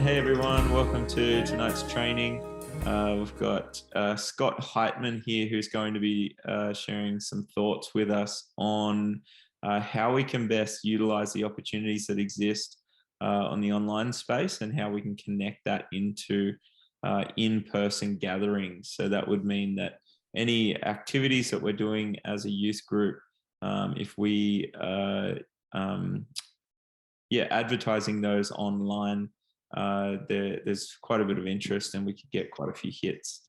Hey everyone, welcome to tonight's training. We've got Scott Heitman here who's going to be sharing some thoughts with us on how we can best utilize the opportunities that exist on the online space and how we can connect that into in-person gatherings. So that would mean that any activities that we're doing as a youth group, if we advertising those online, there's quite a bit of interest and we could get quite a few hits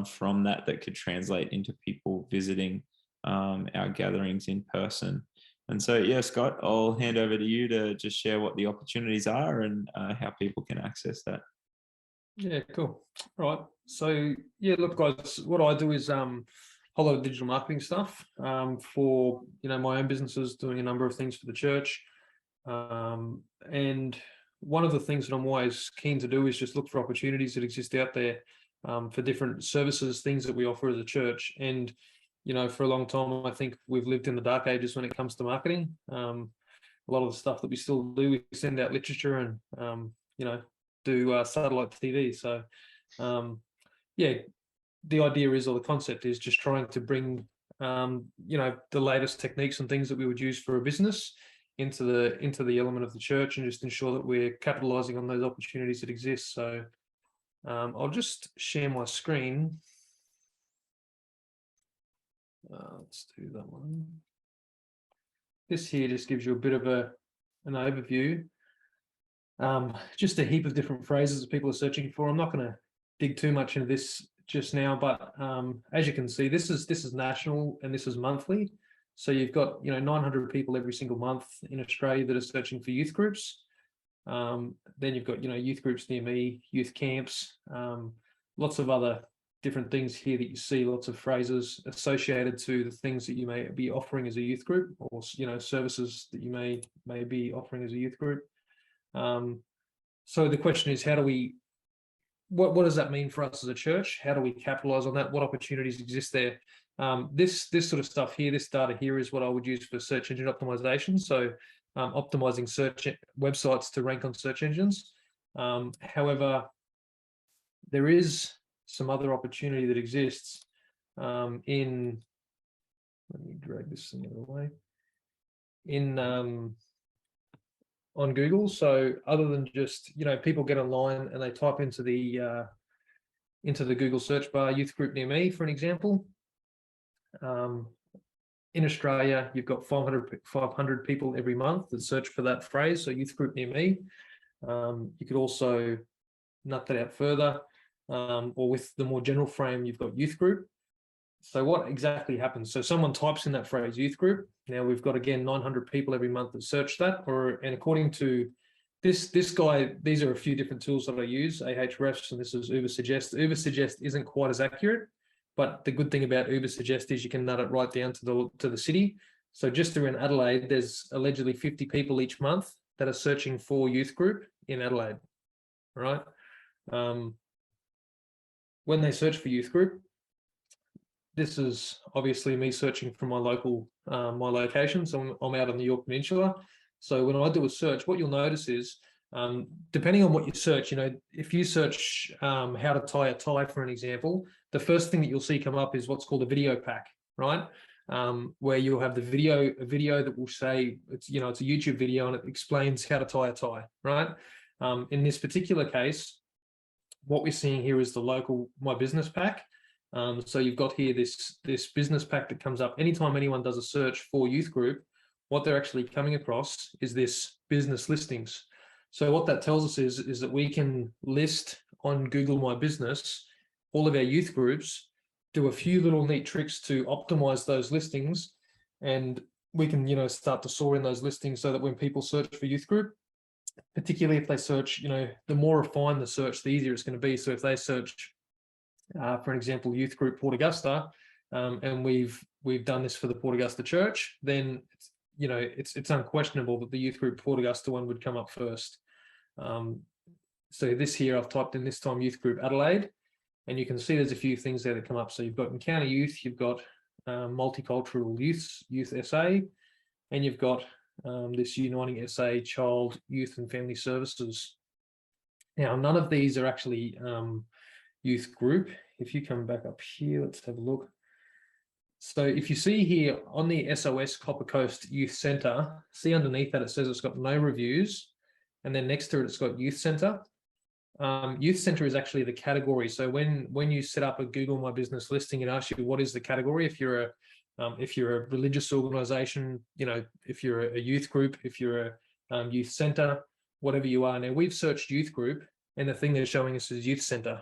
from that could translate into people visiting our gatherings in person. And so, yeah, Scott, I'll hand over to you to just share what the opportunities are and how people can access that. Yeah, cool. Right. So, yeah, look, guys, what I do is a whole lot of digital marketing stuff for, my own businesses, doing a number of things for the church. And one of the things that I'm always keen to do is just look for opportunities that exist out there for different services, things that we offer as a church. And, for a long time, I think we've lived in the dark ages when it comes to marketing. A lot of the stuff that we still do, we send out literature and, do satellite TV. So, the idea is, or the concept is just trying to bring, the latest techniques and things that we would use for a business into the element of the church and just ensure that we're capitalizing on those opportunities that exist. So I'll just share my screen. Let's do that one. This here just gives you a bit of an overview. Just a heap of different phrases that people are searching for. I'm not going to dig too much into this just now, but as you can see, this is national and this is monthly. So you've got 900 people every single month in Australia that are searching for youth groups. Then you've got youth groups near me, youth camps, lots of other different things here that you see, lots of phrases associated to the things that you may be offering as a youth group, or services that you may be offering as a youth group. So the question is, what does that mean for us as a church? How do we capitalize on that? What opportunities exist there? This sort of stuff here, this data here is what I would use for search engine optimization. So optimizing search websites to rank on search engines. However, there is some other opportunity that exists let me drag this thing out of the way, on Google. So other than just, people get online and they type into the Google search bar, youth group near me, for an example. In Australia, you've got 500 people every month that search for that phrase, so youth group near me. You could also nut that out further, or with the more general frame, you've got youth group. So what exactly happens? So someone types in that phrase, youth group. Now we've got, again, 900 people every month that search that, and according to this guy, these are a few different tools that I use, Ahrefs, and this is Ubersuggest. Ubersuggest isn't quite as accurate, but the good thing about Ubersuggest is you can nut it right down to the city. So just around Adelaide, there's allegedly 50 people each month that are searching for youth group in Adelaide, right? When they search for youth group, this is obviously me searching for my local, my location. So I'm out on the Yorke Peninsula. So when I do a search, what you'll notice is, depending on what you search, if you search how to tie a tie, for an example, the first thing that you'll see come up is what's called a video pack, right? Where you'll have a video that will say it's a YouTube video and it explains how to tie a tie, right? In this particular case, what we're seeing here is the local My Business pack. So you've got here this business pack that comes up anytime anyone does a search for youth group. What they're actually coming across is this business listings. So what that tells us is that we can list on Google My Business all of our youth groups, do a few little neat tricks to optimize those listings, and we can start to soar in those listings so that when people search for youth group, particularly if they search, the more refined the search, the easier it's going to be. So if they search, for an example, youth group Port Augusta, and we've done this for the Port Augusta Church, then it's unquestionable that the youth group Port Augusta one would come up first. So this here, I've typed in this time youth group Adelaide, and you can see there's a few things there that come up. So you've got Encounter Youth, you've got Multicultural Youth SA, and you've got this Uniting SA Child, Youth and Family Services. Now, none of these are actually youth group. If you come back up here, let's have a look. So if you see here on the SOS Copper Coast Youth Centre, see underneath that it says it's got no reviews, and then next to it it's got Youth Centre. Youth Centre is actually the category. So when you set up a Google My Business listing, it asks you what is the category. If you're a religious organisation, you know, if you're a youth group, if you're a youth centre, whatever you are. Now we've searched youth group, and the thing they're showing us is youth centre,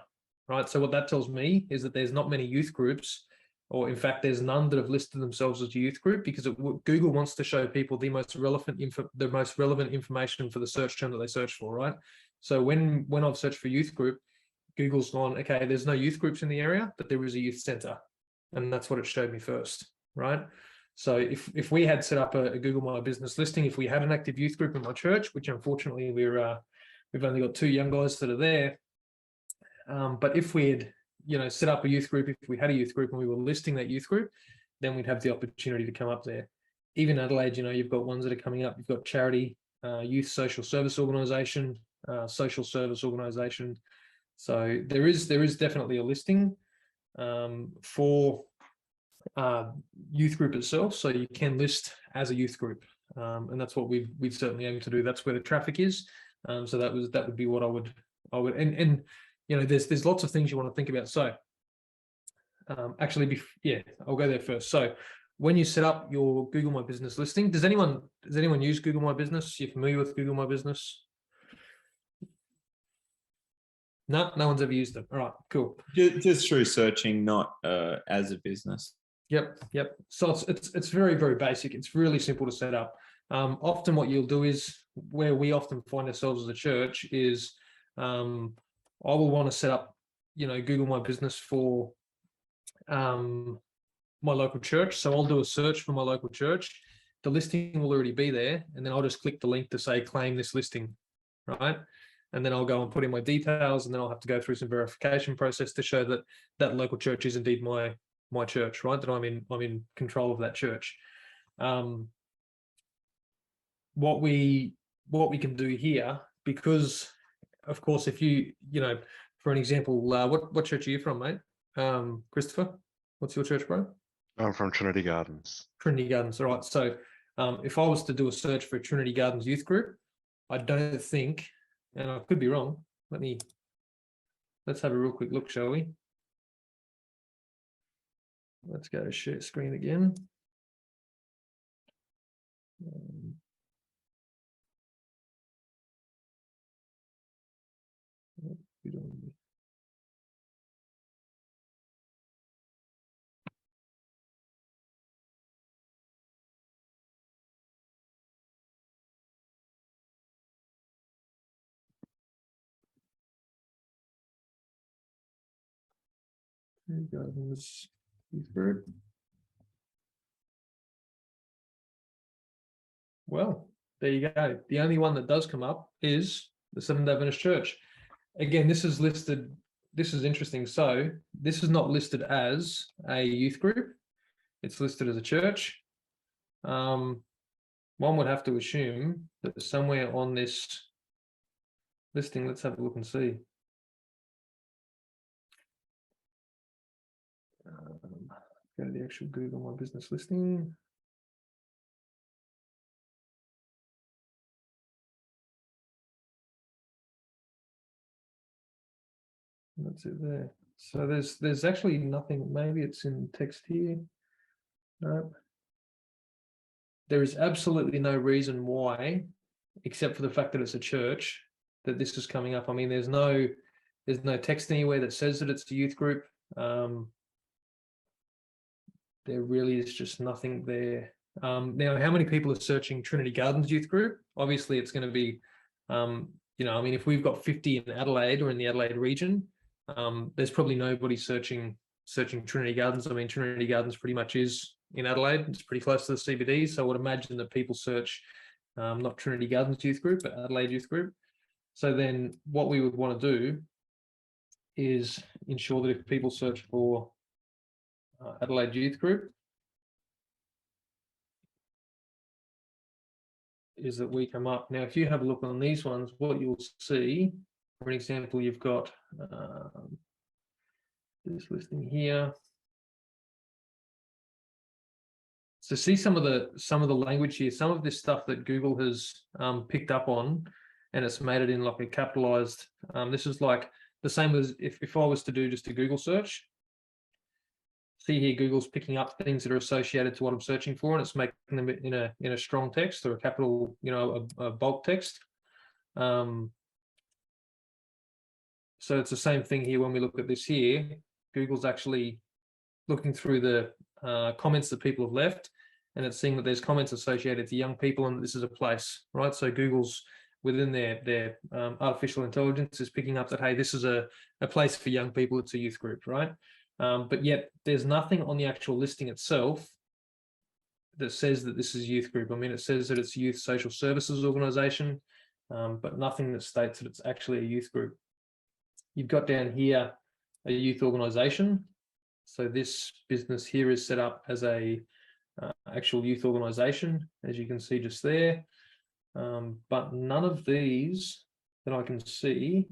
right? So what that tells me is that there's not many youth groups, or in fact, there's none that have listed themselves as a youth group, because Google wants to show people the most relevant information for the search term that they search for, right? So when I've searched for youth group, Google's gone, okay, there's no youth groups in the area, but there is a youth centre, and that's what it showed me first, right? So if we had set up a Google My Business listing, if we had an active youth group in my church, which unfortunately we've only got 2 young guys that are there, but if we had, you know, set up a youth group, if we had a youth group and we were listing that youth group, then we'd have the opportunity to come up there. Even Adelaide, you know, you've got ones that are coming up. You've got charity, youth social service organisation, social service organisation. So there is definitely a listing for youth group itself. So you can list as a youth group, and that's what we've certainly aimed to do. That's where the traffic is. So that would be what I would and you know, there's lots of things you want to think about. So actually, I'll go there first. So when you set up your Google My Business listing, does anyone use Google My Business? You're familiar with Google My Business? No one's ever used it. All right, cool. Just through searching, not as a business. Yep. So it's very, very basic. It's really simple to set up. Often what you'll do is, where we often find ourselves as a church is, I will want to set up, you know, Google My Business for my local church. So I'll do a search for my local church. The listing will already be there, and then I'll just click the link to say claim this listing, right? And then I'll go and put in my details, and then I'll have to go through some verification process to show that that local church is indeed my church, right? That I'm in control of that church. What we can do here, because of course, if you know, for an example, what church are you from, mate? Christopher, what's your church, bro? I'm from Trinity Gardens. Trinity Gardens, all right. So if I was to do a search for Trinity Gardens youth group, I don't think, and I could be wrong, let's have a real quick look, shall we? Let's go to share screen again. Gardens youth group. Well, there you go. The only one that does come up is the Seventh-day Adventist Church. Again, this is listed. This is interesting. So this is not listed as a youth group. It's listed as a church. One would have to assume that somewhere on this listing, let's have a look and see. Go to the actual Google My Business listing. That's it there. So there's actually nothing. Maybe it's in text here. No. There is absolutely no reason why, except for the fact that it's a church, that this is coming up. I mean, there's no text anywhere that says that it's a youth group. There really is just nothing there. Now, how many people are searching Trinity Gardens youth group? Obviously, it's going to be, you know, I mean, if we've got 50 in Adelaide or in the Adelaide region, there's probably nobody searching Trinity Gardens. I mean, Trinity Gardens pretty much is in Adelaide. It's pretty close to the CBD. So I would imagine that people search not Trinity Gardens youth group, but Adelaide youth group. So then what we would want to do is ensure that if people search for Adelaide youth group, is that we come up. Now, if you have a look on these ones, what you'll see For an example, you've got this listing here. So see some of the language here, some of this stuff that Google has picked up on, and it's made it in like a capitalized. This is like the same as if I was to do just a Google search. See here, Google's picking up things that are associated to what I'm searching for, and it's making them in a strong text or a capital, a bulk text. So it's the same thing here when we look at this here. Google's actually looking through the comments that people have left, and it's seeing that there's comments associated to young people, and this is a place, right? So Google's within their artificial intelligence is picking up that, hey, this is a place for young people. It's a youth group, right? But yet there's nothing on the actual listing itself that says that this is a youth group. I mean, it says that it's a youth social services organization, but nothing that states that it's actually a youth group. You've got down here a youth organization. So this business here is set up as a actual youth organization, as you can see just there. But none of these that I can see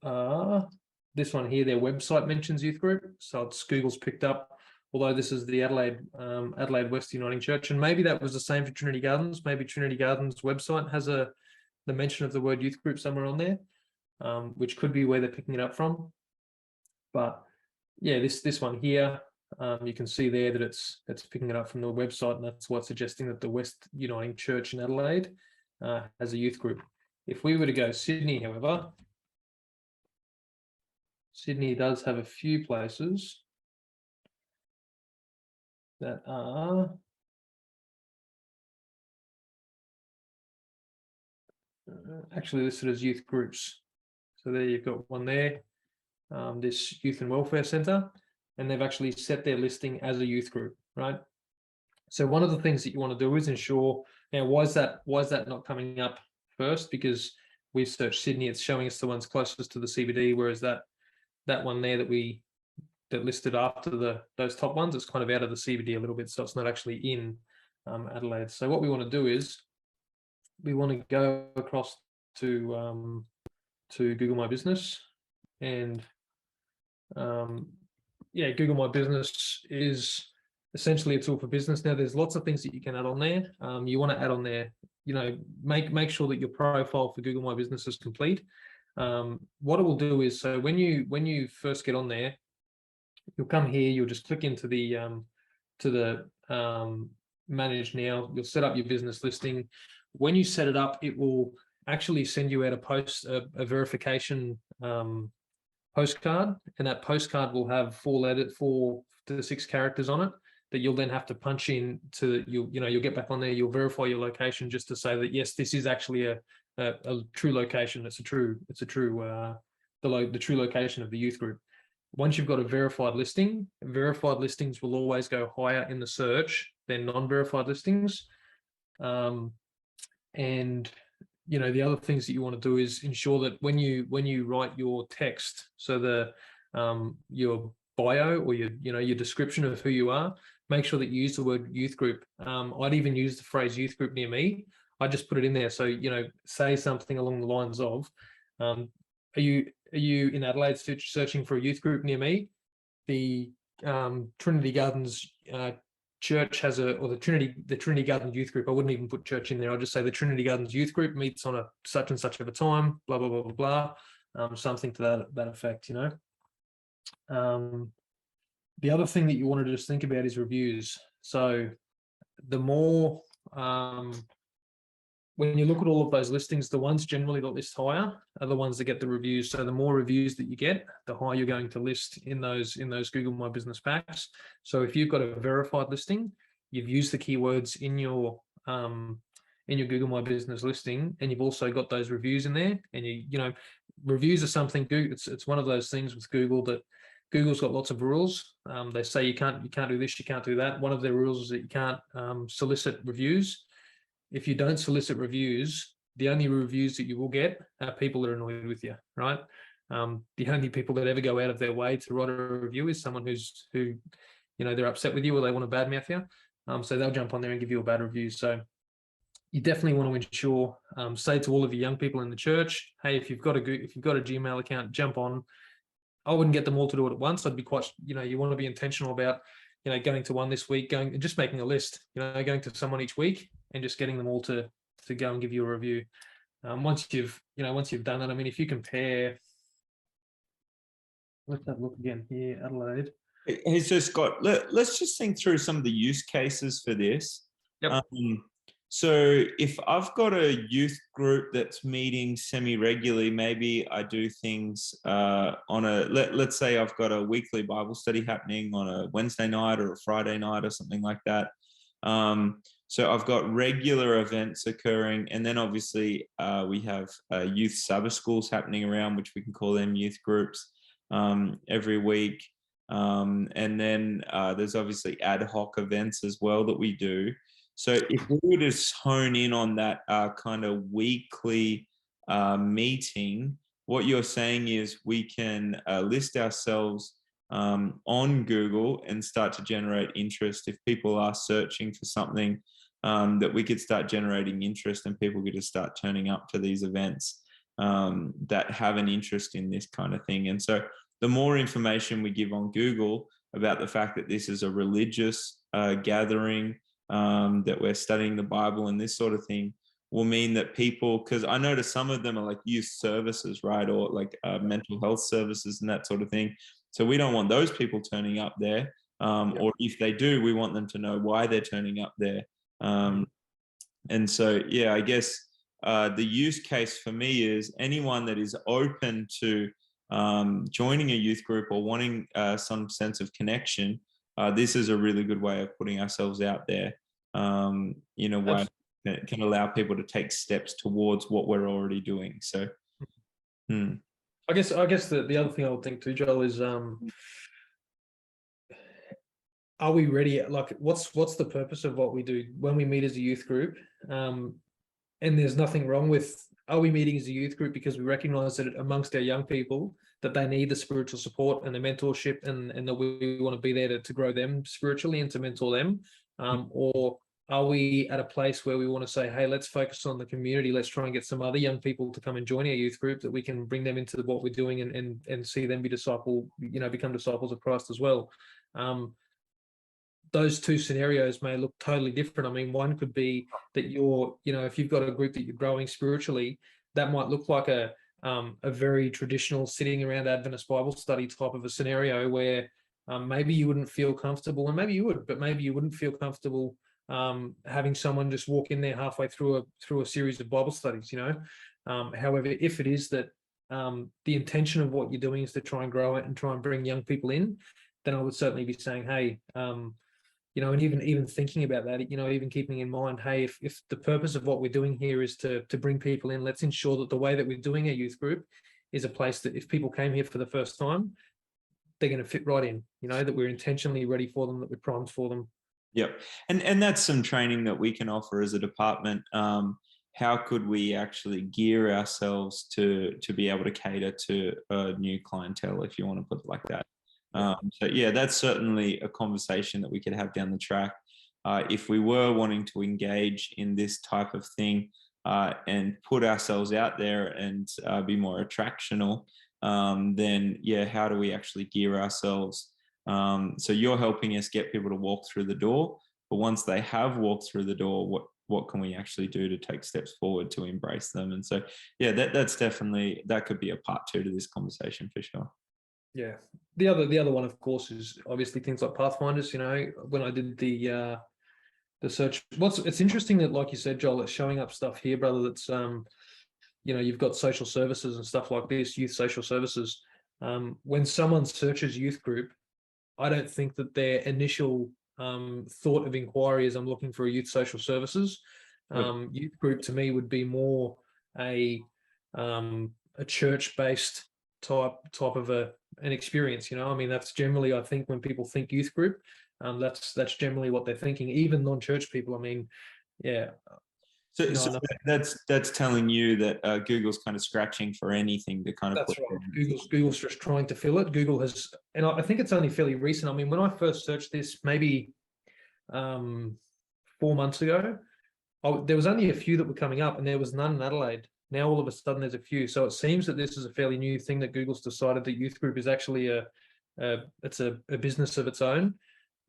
are this one here. Their website mentions youth group, so it's Google's picked up. Although this is the Adelaide West Uniting Church, and maybe that was the same for Trinity Gardens. Maybe Trinity Gardens website has the mention of the word youth group somewhere on there, which could be where they're picking it up from. But yeah, this one here, you can see there that it's picking it up from the website, and that's what's suggesting that the West Uniting Church in Adelaide has a youth group. If we were to go Sydney, however, Sydney does have a few places that are actually listed as youth groups. So there you've got one there, this Youth and Welfare Centre, and they've actually set their listing as a youth group, right? So one of the things that you want to do is ensure, now why is that not coming up first? Because we've searched Sydney, it's showing us the ones closest to the CBD, whereas that one there that listed after those top ones, it's kind of out of the CBD a little bit, so it's not actually in Adelaide. So what we want to do is we want to go across to Google My Business, and yeah, Google My Business is essentially a tool for business. Now there's lots of things that you can add on there. You want to add on there, make sure that your profile for Google My Business is complete. What it will do is, so when you first get on there, you'll come here, you'll just click into the manage now, you'll set up your business listing. When you set it up, it will actually send you out a verification postcard, and that postcard will have 4 to 6 characters on it that you'll then have to punch in to, you'll get back on there, you'll verify your location just to say that yes, this is actually a true location. It's the true location of the youth group. Once you've got a verified listing, verified listings will always go higher in the search than non-verified listings. And the other things that you want to do is ensure that when you write your text, so your bio or your description of who you are, make sure that you use the word youth group. I'd even use the phrase youth group near me. I just put it in there. So, say something along the lines of, are you in Adelaide searching for a youth group near me? The Trinity Gardens church has or the Trinity Gardens youth group. I wouldn't even put church in there. I'll just say the Trinity Gardens youth group meets on a such and such of a time, blah, blah, blah, blah, blah. Something to that effect, The other thing that you want to just think about is reviews. So the more, when you look at all of those listings, the ones generally that list higher are the ones that get the reviews. So the more reviews that you get, the higher you're going to list in those Google My Business packs. So if you've got a verified listing, you've used the keywords in your Google My Business listing, and you've also got those reviews in there. And reviews are something. It's one of those things with Google that Google's got lots of rules. They say you can't do this, you can't do that. One of their rules is that you can't solicit reviews. If you don't solicit reviews, the only reviews that you will get are people that are annoyed with you, right? The only people that ever go out of their way to write a review is someone who they're upset with you or they want to badmouth you. So they'll jump on there and give you a bad review. So you definitely want to ensure, say to all of your young people in the church, hey, if you've got a Gmail account, jump on. I wouldn't get them all to do it at once. I'd be quite, you want to be intentional about, going to one this week, going and just making a list, going to someone each week and just getting them all to go and give you a review. Once you've done that, I mean, if you compare, let's have a look again here, Adelaide. Hey, so Scott, let's just think through some of the use cases for this. Yep. So if I've got a youth group that's meeting semi-regularly, maybe I do things on let's say I've got a weekly Bible study happening on a Wednesday night or a Friday night or something like that. So I've got regular events occurring, and then obviously we have youth Sabbath schools happening around, which we can call them youth groups every week. And then there's obviously ad hoc events as well that we do. So if we were to hone in on that kind of weekly meeting, what you're saying is we can list ourselves on Google and start to generate interest. If people are searching for something, that we could start generating interest and people could just start turning up to these events that have an interest in this kind of thing. And so the more information we give on Google about the fact that this is a religious gathering, that we're studying the Bible and this sort of thing, will mean that people, because I notice some of them are like youth services, right? Or like mental health services and that sort of thing. So we don't want those people turning up there. Or if they do, we want them to know why they're turning up there. And so, yeah, I guess the use case for me is anyone that is open to joining a youth group or wanting some sense of connection. This is a really good way of putting ourselves out there in a way that can allow people to take steps towards what we're already doing. So, I guess the other thing I would think too, Joel, is are we ready? Like, what's the purpose of what we do when we meet as a youth group? And there's nothing wrong with, are we meeting as a youth group because we recognize that amongst our young people that they need the spiritual support and the mentorship, and that we want to be there to grow them spiritually and to mentor them? Or are we at a place where we want to say, hey, let's focus on the community, let's try and get some other young people to come and join our youth group, that we can bring them into what we're doing and see them become disciples of Christ as well. Those two scenarios may look totally different. I mean, one could be that if you've got a group that you're growing spiritually, that might look like a very traditional sitting around Adventist Bible study type of a scenario where maybe you wouldn't feel comfortable, and maybe you would, but maybe you wouldn't feel comfortable having someone just walk in there halfway through a series of Bible studies. However, if it is that the intention of what you're doing is to try and grow it and try and bring young people in, then I would certainly be saying, hey, and even thinking about that, even keeping in mind, hey, if the purpose of what we're doing here is to bring people in, let's ensure that the way that we're doing a youth group is a place that if people came here for the first time, they're going to fit right in, that we're intentionally ready for them, that we're primed for them. Yep. And that's some training that we can offer as a department. How could we actually gear ourselves to be able to cater to a new clientele, if you want to put it like that? So yeah, that's certainly a conversation that we could have down the track. If we were wanting to engage in this type of thing and put ourselves out there and be more attractional, then yeah, how do we actually gear ourselves? So you're helping us get people to walk through the door, but once they have walked through the door, what can we actually do to take steps forward to embrace them? And so yeah, that's definitely, that could be a part 2 to this conversation for sure. Yeah. The other one, of course, is obviously things like Pathfinders. When I did the search, it's interesting that, like you said, Joel, it's showing up stuff here, brother, that's you've got social services and stuff like this, youth social services. When someone searches youth group, I don't think that their initial thought of inquiry is, I'm looking for a youth social services. Youth group to me would be more a church-based type of an experience. I mean, that's generally, I think, when people think youth group, that's generally what they're thinking. Even non-church people, I mean, yeah. So that's telling you that Google's kind of scratching for anything to kind of. That's right. Google's just trying to fill it. Google has, and I think it's only fairly recent. I mean, when I first searched this, maybe 4 months ago, there was only a few that were coming up, and there was none in Adelaide. Now all of a sudden there's a few. So it seems that this is a fairly new thing that Google's decided that youth group is actually it's a business of its own.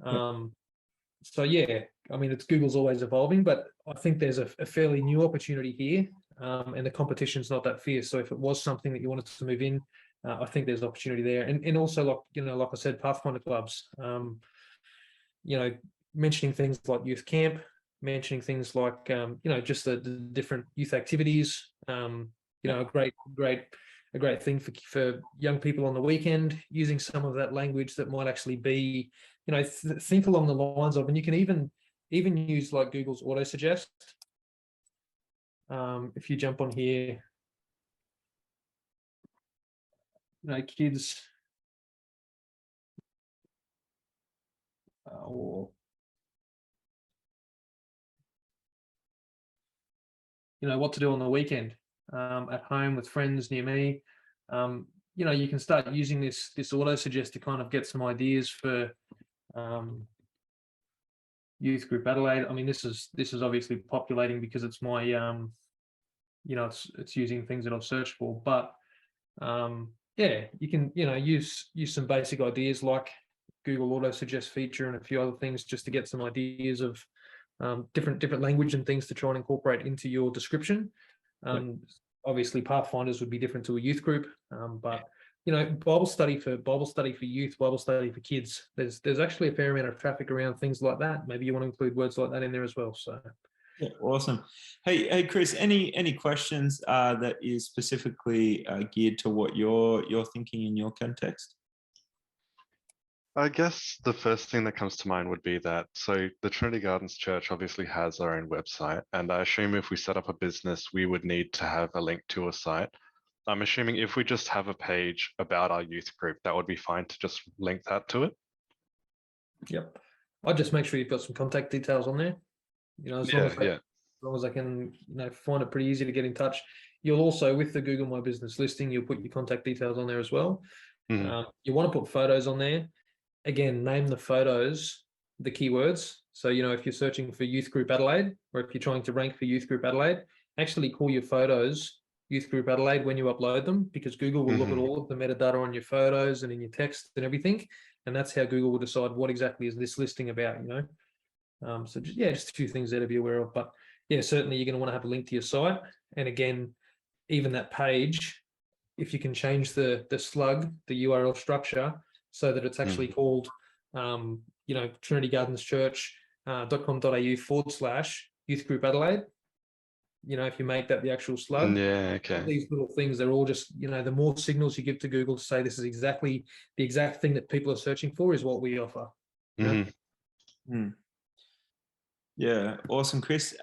So yeah, I mean, Google's always evolving, but I think there's a fairly new opportunity here, and the competition's not that fierce. So if it was something that you wanted to move in, I think there's opportunity there. And also, like I said, Pathfinder clubs, mentioning things like youth camp, mentioning things like, just the different youth activities, a great thing for young people on the weekend, using some of that language that might actually be, think along the lines of, and you can even use like Google's auto suggest. If you jump on here, kids, or what to do on the weekend, at home with friends near me. You can start using this auto suggest to kind of get some ideas for Youth Group Adelaide. I mean, this is obviously populating because it's my it's using things that I've searched for, but you can use some basic ideas like Google auto suggest feature and a few other things just to get some ideas of different language and things to try and incorporate into your description. Obviously Pathfinders would be different to a youth group, but Bible study for youth, Bible study for kids, there's actually a fair amount of traffic around things like that. Maybe you want to include words like that in there as well. So yeah, awesome. Hey Chris, any questions that is specifically geared to what you're thinking in your context? I guess the first thing that comes to mind would be that, so the Trinity Gardens Church obviously has our own website, and I assume if we set up a business, we would need to have a link to a site. I'm assuming if we just have a page about our youth group, that would be fine to just link that to it. Yep. I'll just make sure you've got some contact details on there. As long as I can, find it pretty easy to get in touch. You'll also, with the Google My Business listing, you'll put your contact details on there as well. Mhm. You want to put photos on there. Again, name the photos the keywords. So, if you're searching for Youth Group Adelaide, or if you're trying to rank for Youth Group Adelaide, actually call your photos Youth Group Adelaide when you upload them, because Google will look at all of the metadata on your photos and in your text and everything. And that's how Google will decide what exactly is this listing about, So just a few things there to be aware of. But yeah, certainly you're going to want to have a link to your site. And again, even that page, if you can change the slug, the URL structure, so that it's actually called, Trinity Gardens Church.com.au/Youth Group Adelaide. If you make that the actual slug, these little things, they're all just, the more signals you give to Google to say this is exactly the exact thing that people are searching for is what we offer. Yeah, awesome, Chris.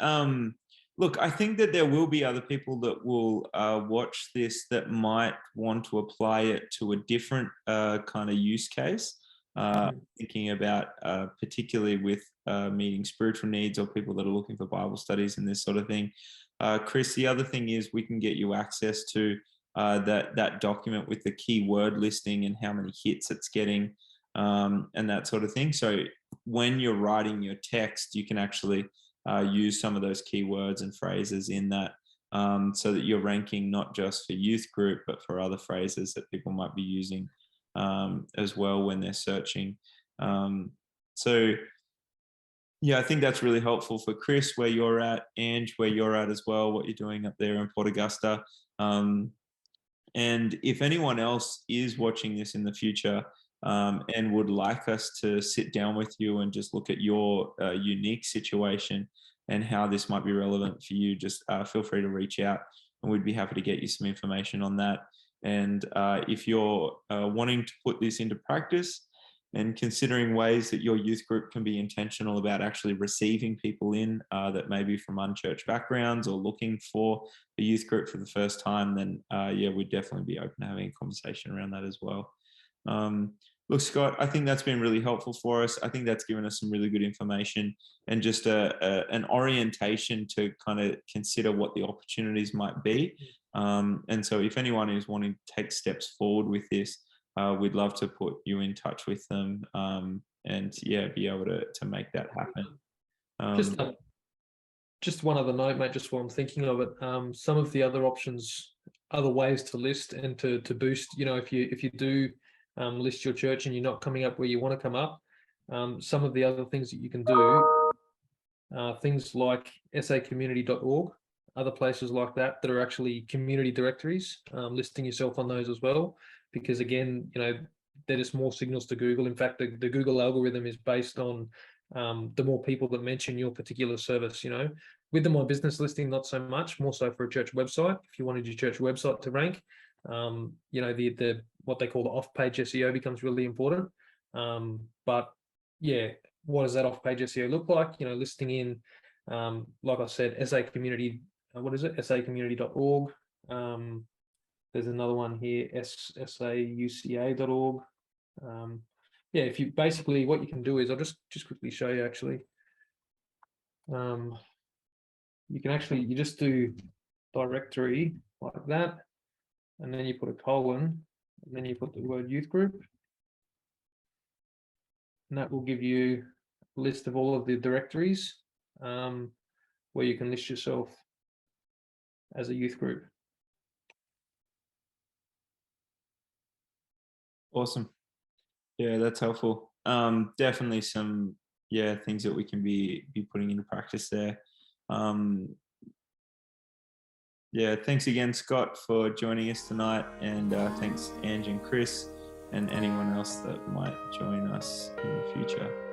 Look, I think that there will be other people that will watch this that might want to apply it to a different kind of use case. Thinking about particularly with meeting spiritual needs or people that are looking for Bible studies and this sort of thing. Chris, the other thing is we can get you access to that document with the keyword listing and how many hits it's getting and that sort of thing. So when you're writing your text, you can actually use some of those keywords and phrases in that so that you're ranking not just for youth group, but for other phrases that people might be using as well when they're searching. So yeah, I think that's really helpful for Chris, where you're at, Ange, where you're at as well, what you're doing up there in Port Augusta. And if anyone else is watching this in the future and would like us to sit down with you and just look at your unique situation and how this might be relevant for you, just feel free to reach out and we'd be happy to get you some information on that. And if you're wanting to put this into practice and considering ways that your youth group can be intentional about actually receiving people in that may be from unchurched backgrounds or looking for a youth group for the first time, then we'd definitely be open to having a conversation around that as well. Look, Scott, I think that's been really helpful for us. I think that's given us some really good information and just an orientation to kind of consider what the opportunities might be. And so if anyone is wanting to take steps forward with this, we'd love to put you in touch with them and be able to make that happen. just one other note, mate, just while I'm thinking of it. Some of the other options, other ways to list and to boost, you know, if you do list your church and you're not coming up where you want to come up, some of the other things that you can do, things like sacommunity.org, other places like that are actually community directories, listing yourself on those as well, because again, you know, they're just more signals to Google. In fact, the Google algorithm is based on the more people that mention your particular service. You know, with the My Business listing, not so much, more so for a church website. If you wanted your church website to rank, you know, the what they call the off-page SEO becomes really important. But yeah, what does that off-page SEO look like? You know, listing in, like I said, SA Community. What is it? sacommunity.org. There's another one here, sauca.org. Yeah, if you basically, what you can do is, I'll just quickly show you actually. You can actually, you just do directory like that, and then you put a colon, and then you put the word youth group. And that will give you a list of all of the directories where you can list yourself as a youth group. Awesome. Yeah, that's helpful. Definitely some things that we can be putting into practice there. Thanks again, Scott, for joining us tonight, and thanks Ange and Chris and anyone else that might join us in the future.